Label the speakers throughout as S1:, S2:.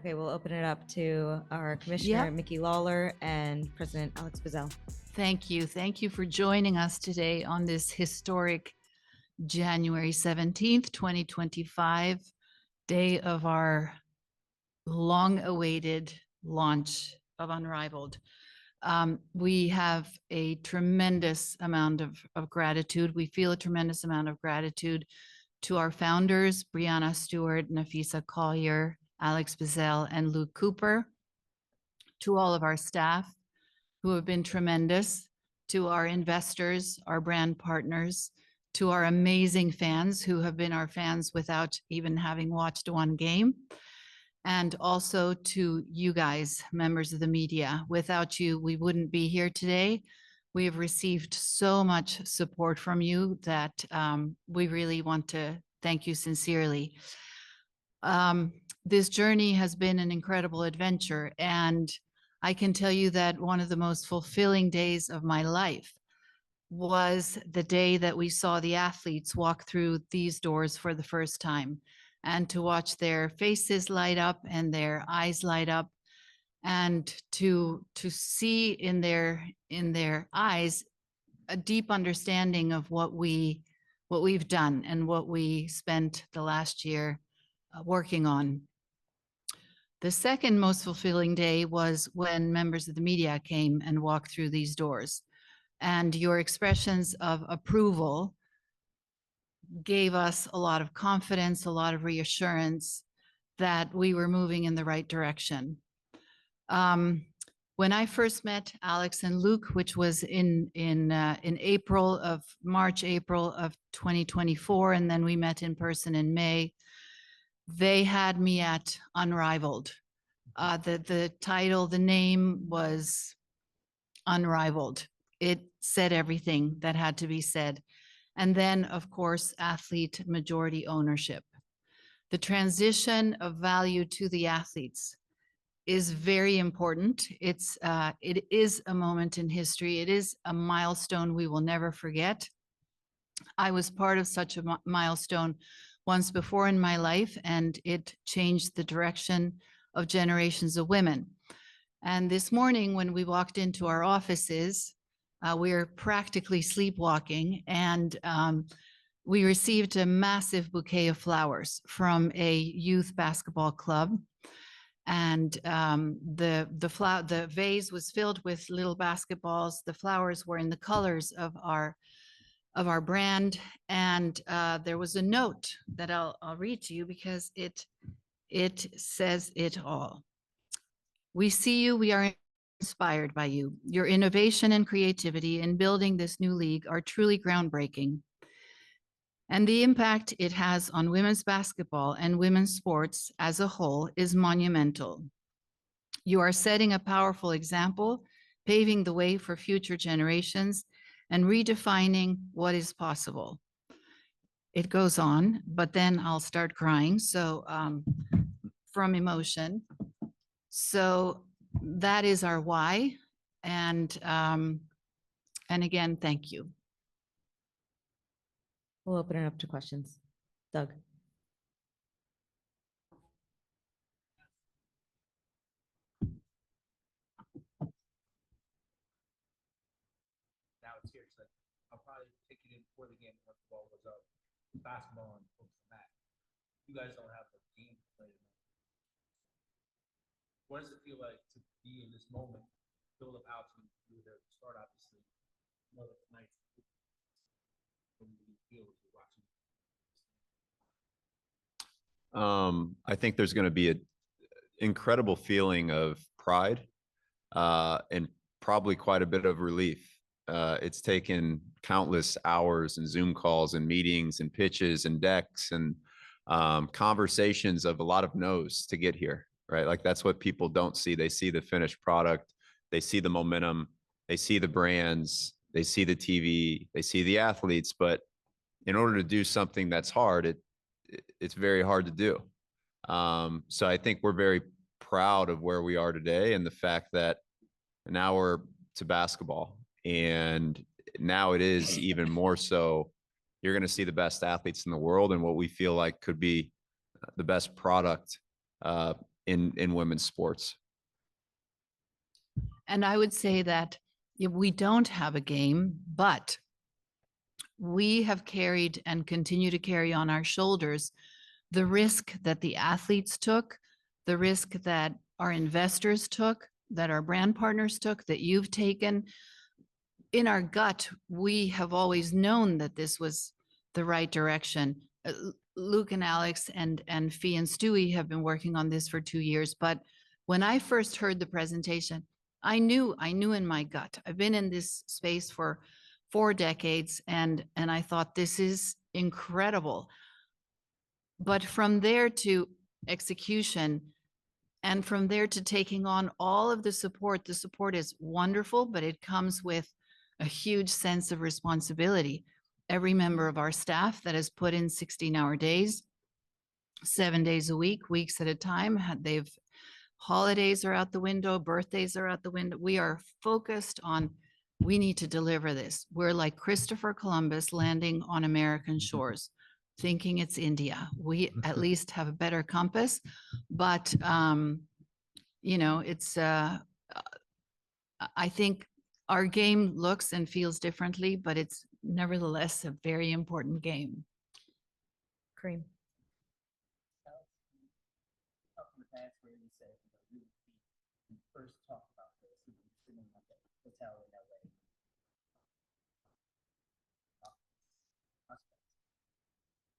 S1: Okay, we'll open it up to our Commissioner, Mickey Lawler, and President Alex Bazzell.
S2: Thank you. Thank you for joining us today on this historic January 17th, 2025, day of our long-awaited launch of Unrivaled. We have a tremendous amount of gratitude. We feel a tremendous amount of gratitude to our founders, Brianna Stewart, Nafisa Collier, Alex Bazzell, and Luke Cooper, to all of our staff who have been tremendous, to our investors, our brand partners, to our amazing fans who have been our fans without even having watched one game, and also to you guys, members of the media. Without you, we wouldn't be here today. We have received so much support from you that we really want to thank you sincerely. This journey has been an incredible adventure, and I can tell you that one of the most fulfilling days of my life was the day that we saw the athletes walk through these doors for the first time, and to watch their faces light up and their eyes light up, and to see in their eyes a deep understanding of what we've done and what we spent the last year working on. The second most fulfilling day was when members of the media came and walked through these doors, and your expressions of approval gave us a lot of confidence, a lot of reassurance that we were moving in the right direction. When I first met Alex and Luke, which was in March, April of 2024, and then we met in person in May, they had me at Unrivaled. The title, the name was Unrivaled. It said everything that had to be said. And then, of course, athlete majority ownership. The transition of value to the athletes is very important. It is a moment in history. It is a milestone we will never forget. I was part of such a milestone once before in my life, and it changed the direction of generations of women. And this morning, when we walked into our offices, we were practically sleepwalking, and we received a massive bouquet of flowers from a youth basketball club. And the vase was filled with little basketballs. The flowers were in the colors of our brand, and there was a note that I'll read to you because it says it all. We see you, we are inspired by you. Your innovation and creativity in building this new league are truly groundbreaking. And the impact it has on women's basketball and women's sports as a whole is monumental. You are setting a powerful example, paving the way for future generations, and redefining what is possible. It goes on, but then I'll start crying. So from emotion. So that is our why. And again, thank you.
S1: We'll open it up to questions. Doug.
S3: Now it's here. So I'll probably take it in before the game once the ball goes up. Basketball and focus on that. You guys don't have the game to play tonight. What does it feel like to be in this moment? Build up out to you to start, obviously. You know that tonight's when you feel as you're watching.
S4: I think there's going to be an incredible feeling of pride and probably quite a bit of relief. It's taken countless hours and Zoom calls and meetings and pitches and decks and conversations of a lot of no's to get here, right? Like that's what people don't see. They see the finished product. They see the momentum. They see the brands. They see the TV. They see the athletes. But in order to do something that's hard, it's very hard to do. So I think we're very proud of where we are today and the fact that now we're to basketball. And now it is even more so. You're going to see the best athletes in the world and what we feel like could be the best product in women's sports.
S2: And I would say that if we don't have a game, but we have carried and continue to carry on our shoulders the risk that the athletes took, the risk that our investors took, that our brand partners took, that you've taken. In our gut, we have always known that this was the right direction. Luke and Alex and Fee and Stewie have been working on this for 2 years. But when I first heard the presentation, I knew in my gut. I've been in this space for 4 decades, and I thought this is incredible. But from there to execution, and from there to taking on all of the support is wonderful, but it comes with a huge sense of responsibility. Every member of our staff that has put in 16-hour days, 7 days a week, weeks at a time, holidays are out the window, birthdays are out the window. We are focused on, we need to deliver this. We're like Christopher Columbus landing on American shores, thinking it's India. We at least have a better compass, but it's I think our game looks and feels differently, but it's nevertheless a very important game.
S1: Cream.
S3: Up in the past where you said, you first talked about this, you were sitting at the hotel in LA.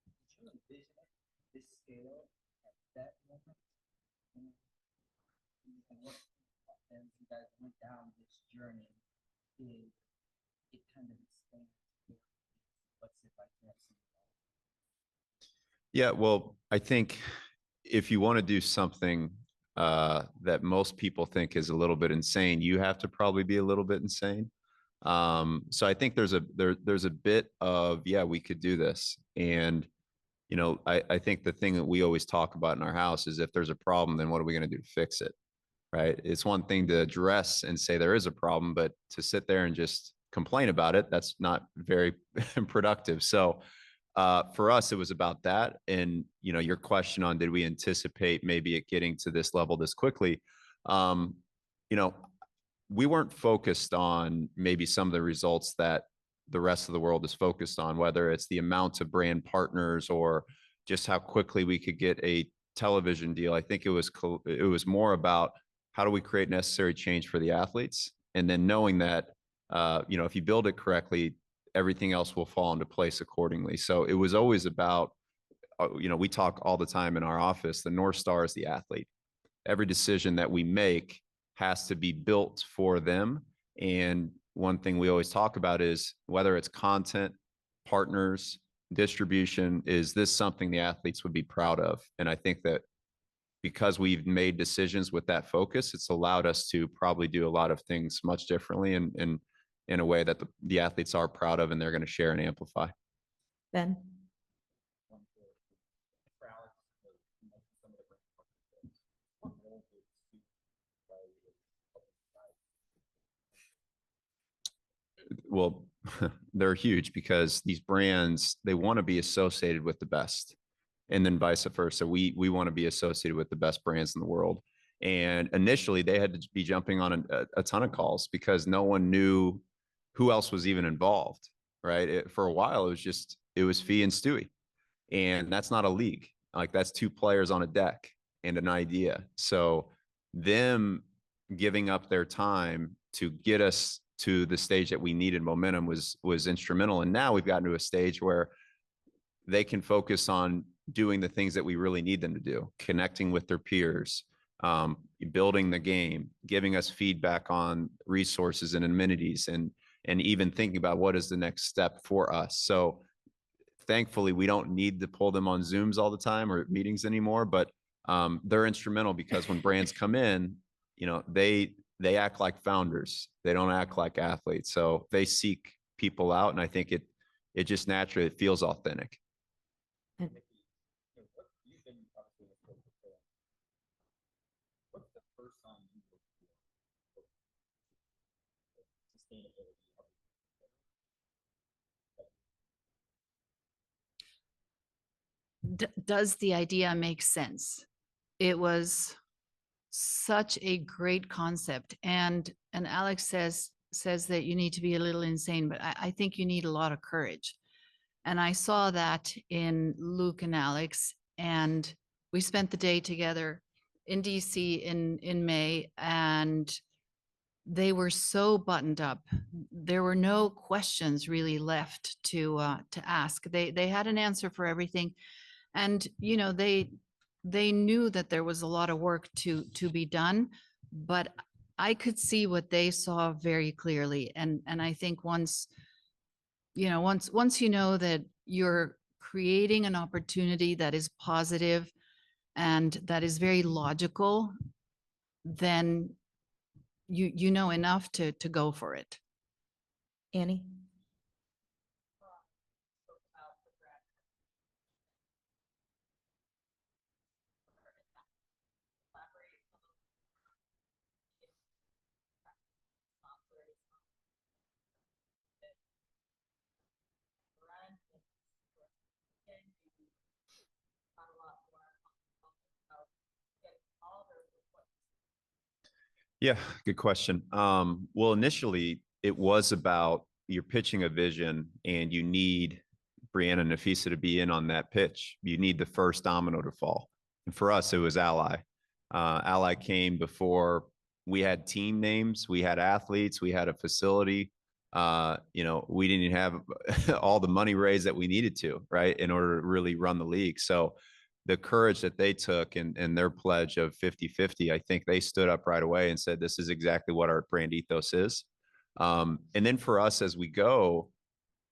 S3: Did you envision it, this scale at that moment? And what, as you guys went down this journey, it kind of expands what's it like to have something.
S4: Yeah, well, I think if you want to do something that most people think is a little bit insane, you have to probably be a little bit insane. So I think there's a bit of, yeah, we could do this. And, I think the thing that we always talk about in our house is if there's a problem, then what are we going to do to fix it? Right? It's one thing to address and say there is a problem, but to sit there and just complain about it, that's not very productive. So for us, it was about that. And, your question on, did we anticipate maybe it getting to this level this quickly? We weren't focused on maybe some of the results that the rest of the world is focused on, whether it's the amount of brand partners or just how quickly we could get a television deal. I think it was more about how do we create necessary change for the athletes? And then knowing that, if you build it correctly, everything else will fall into place accordingly. So it was always about, we talk all the time in our office, the North Star is the athlete. Every decision that we make has to be built for them. And one thing we always talk about is whether it's content, partners, distribution, is this something the athletes would be proud of? And I think that because we've made decisions with that focus, it's allowed us to probably do a lot of things much differently and in a way that the athletes are proud of and they're going to share and amplify.
S1: Ben.
S4: Well, they're huge because these brands, they want to be associated with the best, and then vice versa. We want to be associated with the best brands in the world. And initially they had to be jumping on a ton of calls because no one knew who else was even involved, right? For a while, it was Fee and Stewie, and that's not a league. Like, that's 2 players on a deck and an idea. So them giving up their time to get us to the stage that we needed momentum was instrumental. And now we've gotten to a stage where they can focus on doing the things that we really need them to do, connecting with their peers, building the game, giving us feedback on resources and amenities, and even thinking about what is the next step for us. So thankfully, we don't need to pull them on Zooms all the time or meetings anymore, but they're instrumental because when brands come in, they act like founders. They don't act like athletes. So they seek people out. And I think it just naturally, it feels authentic.
S2: Does the idea make sense? It was such a great concept. And Alex says that you need to be a little insane, but I think you need a lot of courage. And I saw that in Luke and Alex, and we spent the day together in DC in May, and they were so buttoned up. There were no questions really left to ask. They had an answer for everything, and you know they knew that there was a lot of work to be done, but I could see what they saw very clearly. And I think once you know that you're creating an opportunity that is positive and that is very logical, then you know enough to go for it.
S1: Annie?
S4: Yeah, good question. Well, initially it was about you're pitching a vision and you need Brianna and Nafisa to be in on that pitch. You need the first domino to fall. And for us, it was Ally. Ally came before we had team names, we had athletes, we had a facility. We didn't even have all the money raised that we needed to, right, in order to really run the league. So the courage that they took and their pledge of 50-50, I think they stood up right away and said, this is exactly what our brand ethos is. And then for us as we go,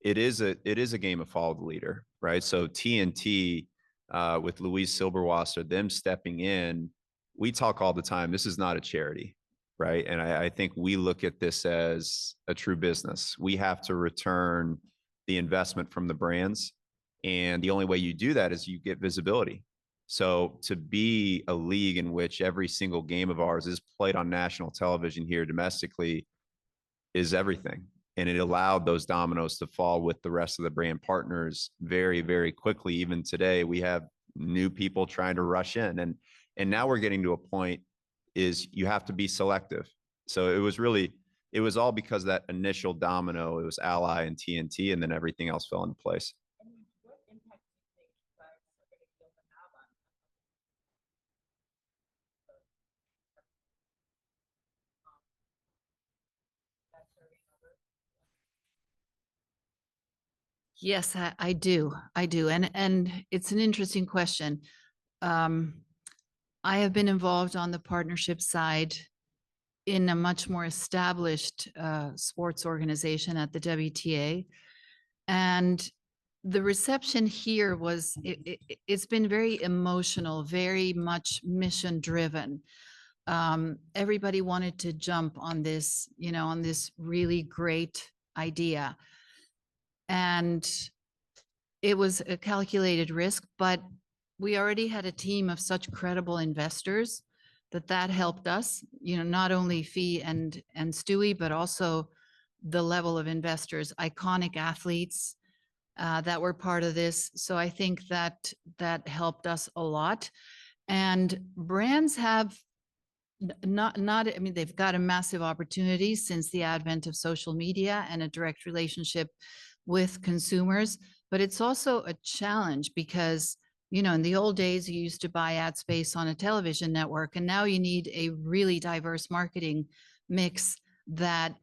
S4: it is a game of follow the leader, right? So TNT with Louise Silberwasser, them stepping in, we talk all the time, this is not a charity, right? And I think we look at this as a true business. We have to return the investment from the brands. And the only way you do that is you get visibility. So to be a league in which every single game of ours is played on national television here domestically is everything. And it allowed those dominoes to fall with the rest of the brand partners very, very quickly. Even today, we have new people trying to rush in. And now we're getting to a point is you have to be selective. So it was all because that initial domino, it was Ally and TNT, and then everything else fell into place.
S2: Yes, I do. I do. And it's an interesting question. I have been involved on the partnership side in a much more established sports organization at the WTA. And the reception here was, it's been very emotional, very much mission driven. Everybody wanted to jump on this, on this really great idea. And it was a calculated risk, but we already had a team of such credible investors that helped us, not only Fee and Stewie, but also the level of investors, iconic athletes that were part of this. So I think that helped us a lot. And brands have they've got a massive opportunity since the advent of social media and a direct relationship with consumers, but it's also a challenge because, in the old days, you used to buy ad space on a television network, and now you need a really diverse marketing mix that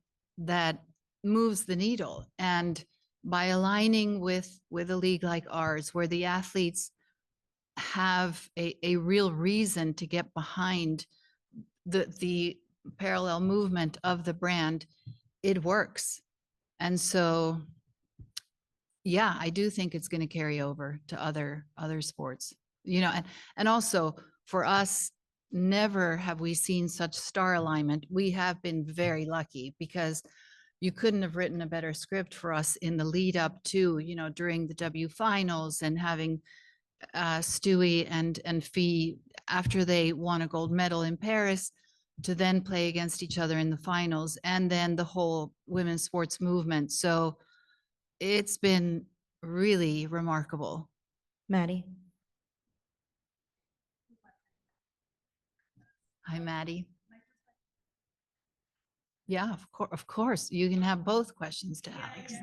S2: moves the needle. And by aligning with a league like ours, where the athletes have a real reason to get behind the parallel movement of the brand, it works. And so, yeah, I do think it's going to carry over to other sports, and also for us, never have we seen such star alignment. We have been very lucky because you couldn't have written a better script for us in the lead up to, during the W finals and having Stewie and Fee after they won a gold medal in Paris to then play against each other in the finals, and then the whole women's sports movement. So it's been really remarkable.
S1: Maddie?
S2: Hi, Maddie. Yeah, of course. You can have both questions to Alex.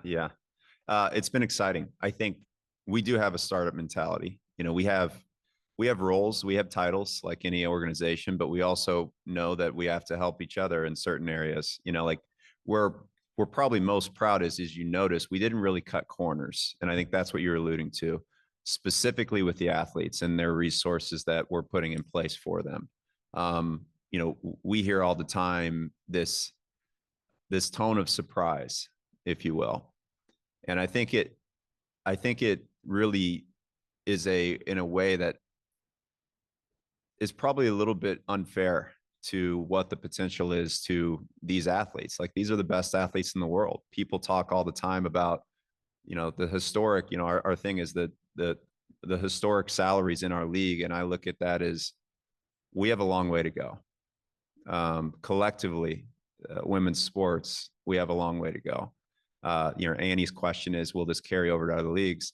S4: Yeah. It's been exciting. I think we do have a startup mentality. You know, we have roles, we have titles like any organization, but we also know that we have to help each other in certain areas. You know, like we're we're probably most proud is you notice we didn't really cut corners. And I think that's what you're alluding to, specifically with the athletes and their resources that we're putting in place for them. You know, we hear all the time this tone of surprise, if you will. And I think it really is in a way that is probably a little bit unfair to what the potential is to these athletes. Like these are the best athletes in the world. People talk all the time about, you know, the historic, you know, our thing is the historic salaries in our league. And I look at that as we have a long way to go. Collectively, women's sports, we have a long way to go. You know, Annie's question is, will this carry over to other leagues?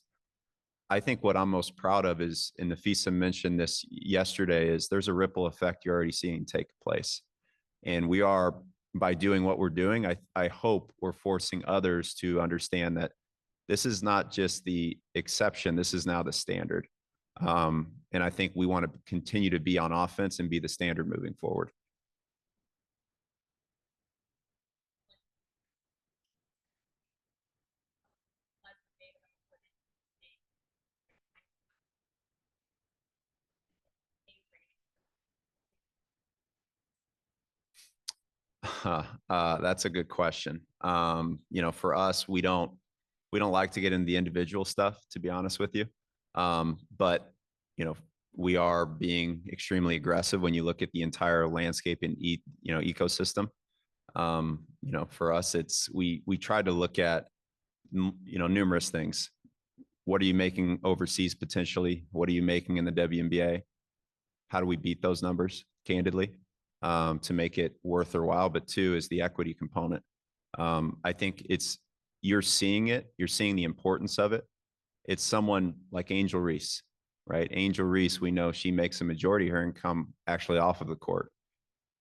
S4: I think what I'm most proud of is, and Nafisa mentioned this yesterday, is there's a ripple effect you're already seeing take place. And we are, by doing what we're doing, I hope we're forcing others to understand that this is not just the exception, this is now the standard. And I think we want to continue to be on offense and be the standard moving forward. That's a good question. You know, for us, we don't like to get into the individual stuff, to be honest with you. But you know, we are being extremely aggressive when you look at the entire landscape and ecosystem. You know, for us, it's we try to look at numerous things. What are you making overseas potentially? What are you making in the WNBA? How do we beat those numbers candidly, to make it worth their while? But two is the equity component. I think you're seeing the importance of it. It's someone like Angel Reese, right? Angel Reese, we know she makes a majority of her income actually off of the court.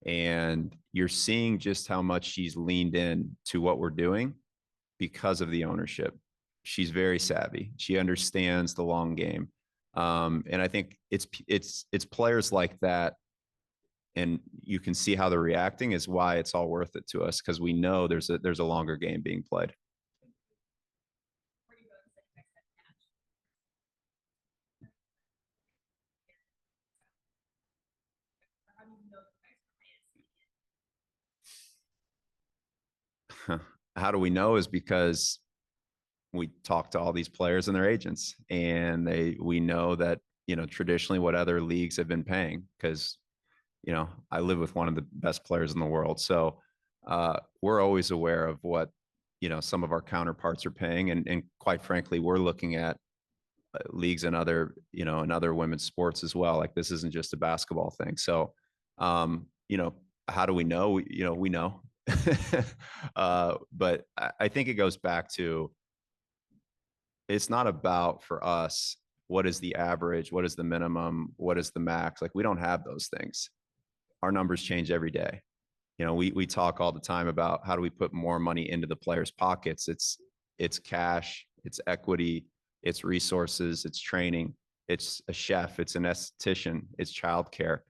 S4: And you're seeing just how much she's leaned in to what we're doing because of the ownership. She's very savvy. She understands the long game. And I think it's players like that, and you can see how they're reacting, is why it's all worth it to us, because we know there's a longer game being played. How do we know is because we talk to all these players and their agents, and we know that, you know, traditionally what other leagues have been paying, because, you know, I live with one of the best players in the world. So we're always aware of what, you know, some of our counterparts are paying. And quite frankly, we're looking at leagues and other, you know, and other women's sports as well. Like this isn't just a basketball thing. So, you know, how do we know? We know. But I think it goes back to, it's not about, for us, what is the average, what is the minimum, what is the max? Like we don't have those things. Our numbers change every day. You know, we talk all the time about how do we put more money into the players' pockets. It's cash, it's equity, it's resources, it's training, it's a chef, it's an esthetician, it's childcare.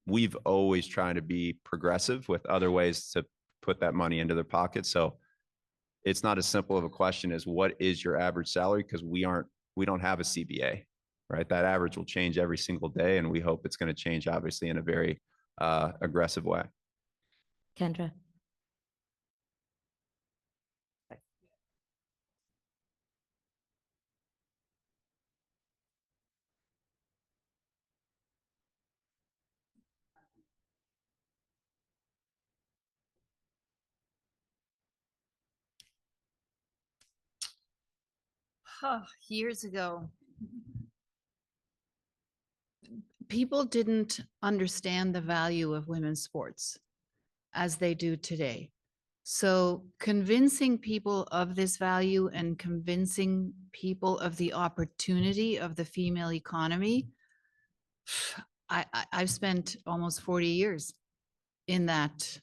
S4: We've always tried to be progressive with other ways to put that money into their pockets. So it's not as simple of a question as what is your average salary, because we don't have a CBA, right? That average will change every single day, and we hope it's going to change, obviously, in a very aggressive way.
S1: Kendra.
S2: Years ago, people didn't understand the value of women's sports as they do today. So convincing people of this value and convincing people of the opportunity of the female economy, I've spent almost 40 years in that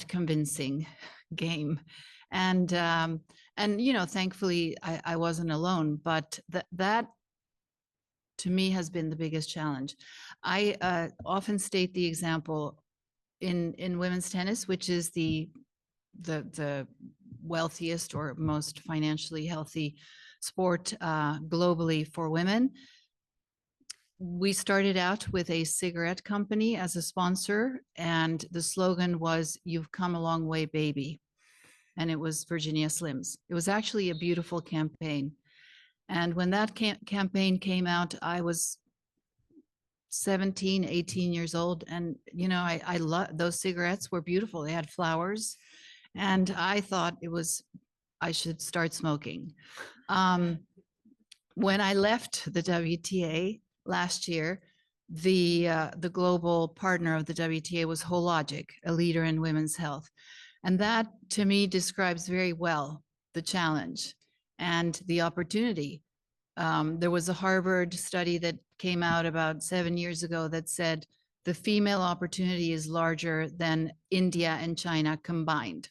S2: convincing game. And you know, thankfully I wasn't alone, but that to me has been the biggest challenge. I often state the example in women's tennis, which is the wealthiest or most financially healthy sport globally for women. We started out with a cigarette company as a sponsor, and the slogan was, "You've come a long way, baby." And it was Virginia Slims. It was actually a beautiful campaign. And when that campaign came out, I was 17, 18 years old. And, you know, I love those cigarettes were beautiful. They had flowers. And I thought I should start smoking. When I left the WTA last year, the global partner of the WTA was Hologic, a leader in women's health. And that to me describes very well the challenge and the opportunity. There was a Harvard study that came out about 7 years ago that said the female opportunity is larger than India and China combined.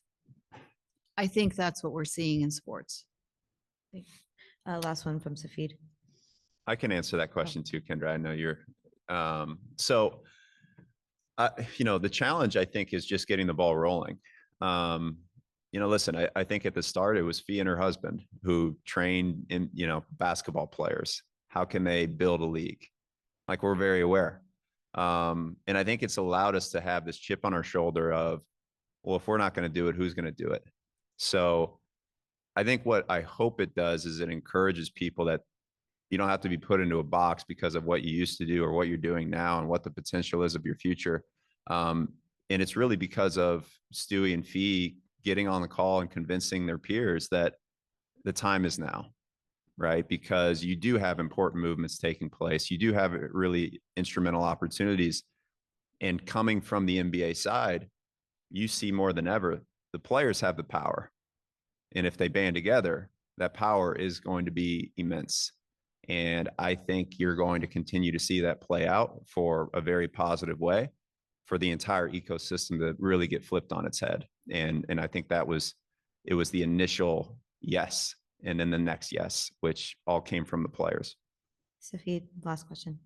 S2: I think that's what we're seeing in sports.
S1: Last one from Safid.
S4: I can answer that question too, Kendra. I know you're, you know, the challenge I think is just getting the ball rolling. You know, listen, I think at the start it was Fee and her husband who trained in, you know, basketball players. How can they build a league? Like, we're very aware. And I think it's allowed us to have this chip on our shoulder of, well, if we're not going to do it, who's going to do it? So I think what I hope it does is it encourages people that you don't have to be put into a box because of what you used to do or what you're doing now and what the potential is of your future. And it's really because of Stewie and Fee getting on the call and convincing their peers that the time is now, right? Because you do have important movements taking place. You do have really instrumental opportunities. And coming from the NBA side, you see more than ever, the players have the power. And if they band together, that power is going to be immense. And I think you're going to continue to see that play out for a very positive way for the entire ecosystem to really get flipped on its head. And I think it was the initial yes, and then the next yes, which all came from the players.
S1: Safid, last question.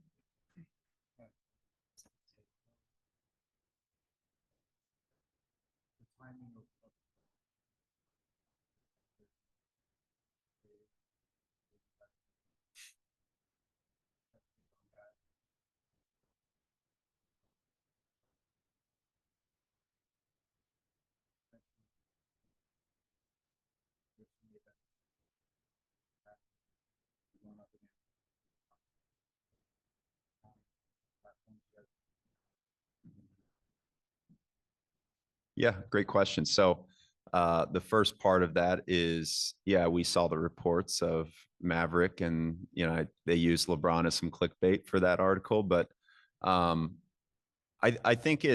S4: Yeah, great question. So the first part of that is, yeah, we saw the reports of Maverick, and you know, they used LeBron as some clickbait for that article, but I think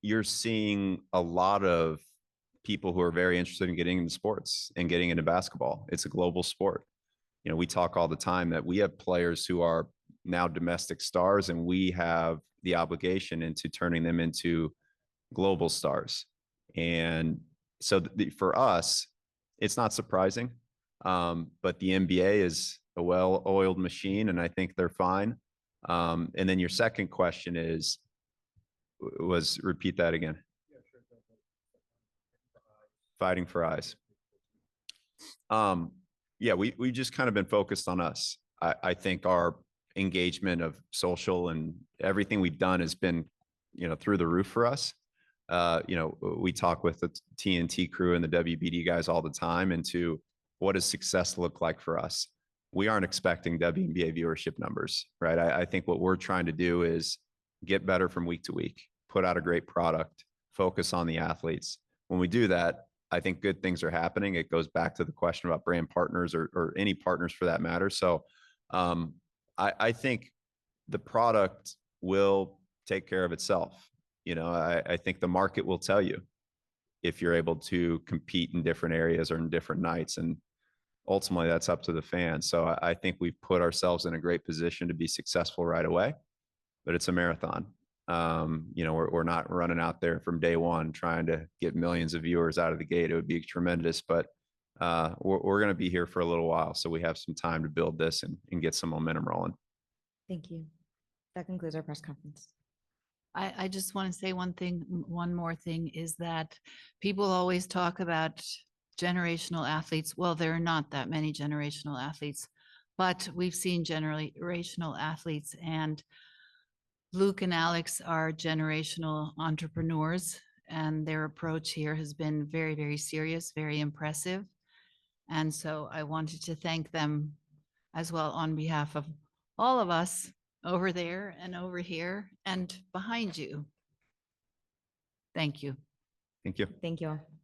S4: you're seeing a lot of people who are very interested in getting into sports and getting into basketball. It's a global sport. You know, we talk all the time that we have players who are now domestic stars, and we have the obligation into turning them into global stars. And so for us, it's not surprising. But the NBA is a well-oiled machine, and I think they're fine. And then your second question was repeat that again. Fighting for eyes. Yeah, we just kind of been focused on us. I think our engagement of social and everything we've done has been, you know, through the roof for us. You know, we talk with the TNT crew and the WBD guys all the time into what does success look like for us. We aren't expecting WNBA viewership numbers, right? I think what we're trying to do is get better from week to week, put out a great product, focus on the athletes. When we do that, I think good things are happening. It goes back to the question about brand partners or any partners for that matter. So I think the product will take care of itself. You know, I think the market will tell you if you're able to compete in different areas or in different nights. And ultimately that's up to the fans. So I think we've put ourselves in a great position to be successful right away, but it's a marathon. You know, we're not running out there from day one trying to get millions of viewers out of the gate. It would be tremendous, but we're going to be here for a little while. So we have some time to build this and get some momentum rolling.
S1: Thank you. That concludes our press conference.
S2: I just want to say one more thing is that people always talk about generational athletes. Well, there are not that many generational athletes, but we've seen generational athletes, and Luke and Alex are generational entrepreneurs, and their approach here has been very, very serious, very impressive. And so I wanted to thank them as well on behalf of all of us over there and over here and behind you. Thank you.
S4: Thank you.
S1: Thank you all.